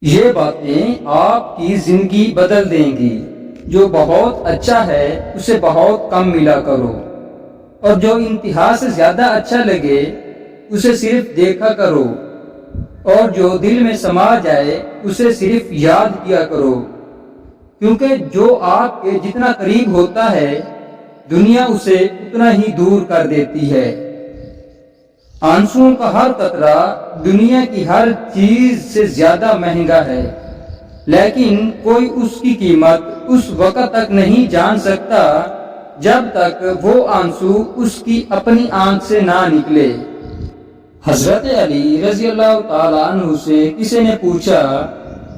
یہ باتیں آپ کی زندگی بدل دیں گی۔ جو بہت اچھا ہے اسے بہت کم ملا کرو، اور جو انتہا سے زیادہ اچھا لگے اسے صرف دیکھا کرو، اور جو دل میں سما جائے اسے صرف یاد کیا کرو، کیونکہ جو آپ کے جتنا قریب ہوتا ہے دنیا اسے اتنا ہی دور کر دیتی ہے۔ آنسوؤں کا ہر قطرہ دنیا کی ہر چیز سے زیادہ مہنگا ہے، لیکن کوئی اس کی قیمت اس وقت تک نہیں جان سکتا جب تک وہ آنسو اس کی اپنی آنکھ سے نہ نکلے۔ حضرت علی رضی اللہ تعالیٰ عنہ سے کسی نے پوچھا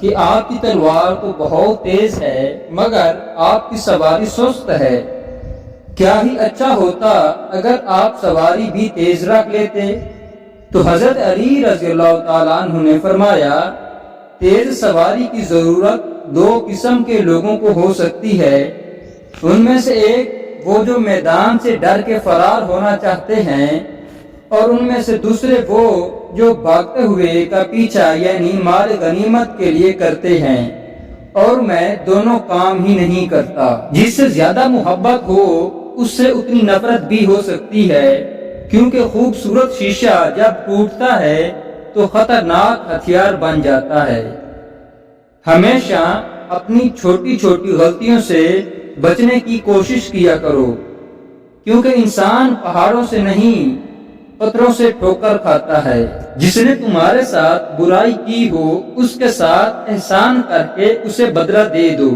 کہ آپ کی تلوار تو بہت تیز ہے مگر آپ کی سواری سست ہے، کیا ہی اچھا ہوتا اگر آپ سواری بھی تیز رکھ لیتے؟ تو حضرت علی رضی اللہ تعالیٰ عنہ نے فرمایا، تیز سواری کی ضرورت دو قسم کے لوگوں کو ہو سکتی ہے۔ ان میں سے ایک وہ جو میدان سے ڈر کے فرار ہونا چاہتے ہیں، اور ان میں سے دوسرے وہ جو بھاگتے ہوئے کا پیچھا یعنی مال غنیمت کے لیے کرتے ہیں، اور میں دونوں کام ہی نہیں کرتا۔ جس سے زیادہ محبت ہو اس سے اتنی نفرت بھی ہو سکتی ہے، کیونکہ خوبصورت شیشہ جب ٹوٹتا ہے تو خطرناک ہتھیار بن جاتا ہے۔ ہمیشہ اپنی چھوٹی چھوٹی غلطیوں سے بچنے کی کوشش کیا کرو، کیونکہ انسان پہاڑوں سے نہیں پتھروں سے ٹھوکر کھاتا ہے۔ جس نے تمہارے ساتھ برائی کی ہو اس کے ساتھ احسان کر کے اسے بدلہ دے دو،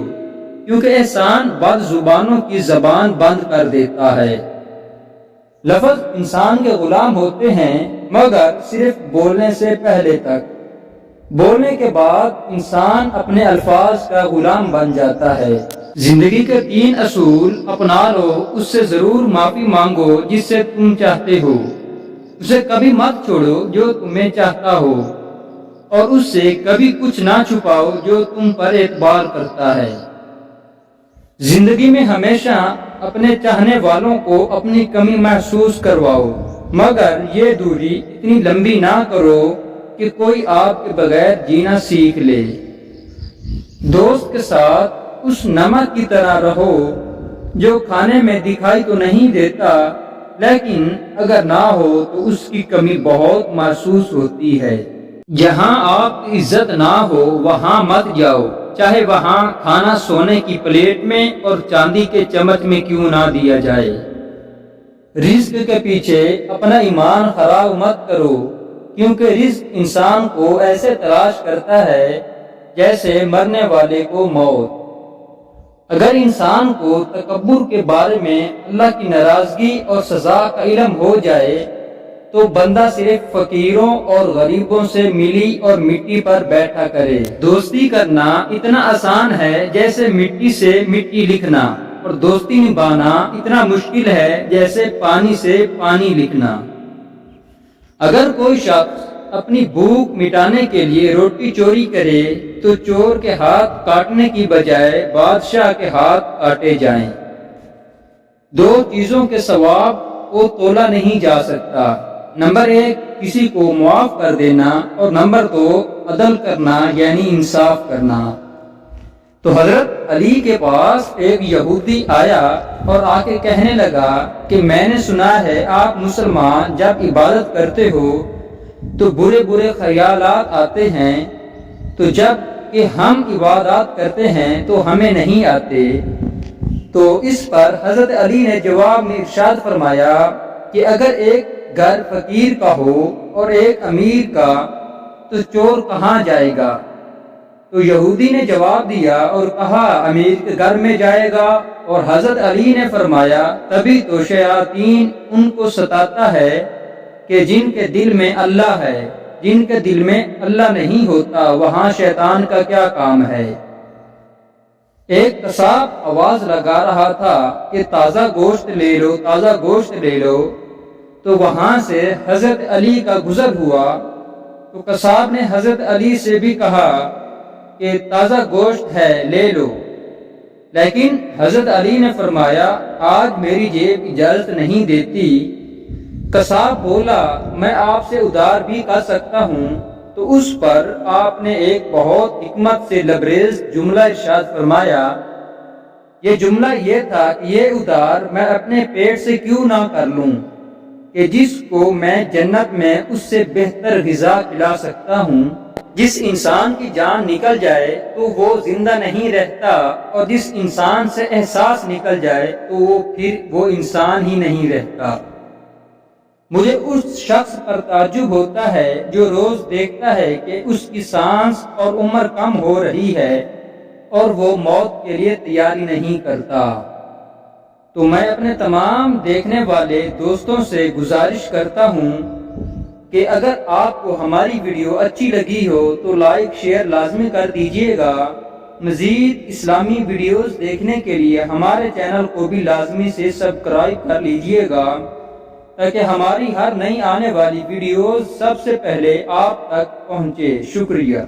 کیونکہ احسان بد زبانوں کی زبان بند کر دیتا ہے۔ لفظ انسان کے غلام ہوتے ہیں مگر صرف بولنے سے پہلے تک، بولنے کے بعد انسان اپنے الفاظ کا غلام بن جاتا ہے۔ زندگی کے 3 اصول اپنا لو، اس سے ضرور معافی مانگو جس سے تم چاہتے ہو، اسے کبھی مت چھوڑو جو تمہیں چاہتا ہو، اور اس سے کبھی کچھ نہ چھپاؤ جو تم پر اعتبار کرتا ہے۔ زندگی میں ہمیشہ اپنے چاہنے والوں کو اپنی کمی محسوس کرواؤ، مگر یہ دوری اتنی لمبی نہ کرو کہ کوئی آپ کے بغیر جینا سیکھ لے۔ دوست کے ساتھ اس نمک کی طرح رہو جو کھانے میں دکھائی تو نہیں دیتا، لیکن اگر نہ ہو تو اس کی کمی بہت محسوس ہوتی ہے۔ جہاں آپ کی عزت نہ ہو وہاں مت جاؤ، چاہے وہاں کھانا سونے کی پلیٹ میں اور چاندی کے چمچ میں کیوں نہ دیا جائے۔ رزق کے پیچھے اپنا ایمان خراب مت کرو، کیونکہ رزق انسان کو ایسے تلاش کرتا ہے جیسے مرنے والے کو موت۔ اگر انسان کو تکبر کے بارے میں اللہ کی ناراضگی اور سزا کا علم ہو جائے تو بندہ صرف فقیروں اور غریبوں سے ملی اور مٹی پر بیٹھا کرے۔ دوستی کرنا اتنا آسان ہے جیسے مٹی سے مٹی لکھنا، اور دوستی نبھانا اتنا مشکل ہے جیسے پانی سے پانی لکھنا۔ اگر کوئی شخص اپنی بھوک مٹانے کے لیے روٹی چوری کرے تو چور کے ہاتھ کاٹنے کی بجائے بادشاہ کے ہاتھ کاٹے جائیں۔ 2 چیزوں کے ثواب کو تولا نہیں جا سکتا، نمبر 1 کسی کو معاف کر دینا، اور نمبر 2 عدل کرنا یعنی انصاف کرنا۔ تو حضرت علی کے پاس ایک یہودی آیا اور آ کے کہنے لگا کہ میں نے سنا ہے آپ مسلمان جب عبادت کرتے ہو تو برے برے خیالات آتے ہیں، تو جب کہ ہم عبادات کرتے ہیں تو ہمیں نہیں آتے۔ تو اس پر حضرت علی نے جواب میں ارشاد فرمایا کہ اگر ایک گھر فقیر کا ہو اور ایک امیر کا تو چور کہاں جائے گا؟ تو یہودی نے جواب دیا اور کہا امیر کے گھر میں جائے گا، اور حضرت علی نے فرمایا تبھی تو شیاطین ان کو ستاتا ہے کہ جن کے دل میں اللہ ہے، جن کے دل میں اللہ نہیں ہوتا وہاں شیطان کا کیا کام ہے۔ ایک قصاب آواز لگا رہا تھا کہ تازہ گوشت لے لو، تازہ گوشت لے لو، تو وہاں سے حضرت علی کا گزر ہوا تو قصاب نے حضرت علی سے بھی کہا کہ تازہ گوشت ہے لے لو، لیکن حضرت علی نے فرمایا آج میری جیب اجازت نہیں دیتی۔ قصاب بولا میں آپ سے ادھار بھی کر سکتا ہوں، تو اس پر آپ نے ایک بہت حکمت سے لبریز جملہ ارشاد فرمایا۔ یہ جملہ یہ تھا کہ یہ ادار میں اپنے پیٹ سے کیوں نہ کر لوں کہ جس کو میں جنت میں اس سے بہتر غذا کھلا سکتا ہوں۔ جس انسان کی جان نکل جائے تو وہ زندہ نہیں رہتا، اور جس انسان سے احساس نکل جائے تو پھر وہ انسان ہی نہیں رہتا۔ مجھے اس شخص پر تعجب ہوتا ہے جو روز دیکھتا ہے کہ اس کی سانس اور عمر کم ہو رہی ہے اور وہ موت کے لیے تیاری نہیں کرتا۔ تو میں اپنے تمام دیکھنے والے دوستوں سے گزارش کرتا ہوں کہ اگر آپ کو ہماری ویڈیو اچھی لگی ہو تو لائک شیئر لازمی کر دیجیے گا۔ مزید اسلامی ویڈیوز دیکھنے کے لیے ہمارے چینل کو بھی لازمی سے سبسکرائب کر لیجیے گا تاکہ ہماری ہر نئی آنے والی ویڈیوز سب سے پہلے آپ تک پہنچے۔ شکریہ۔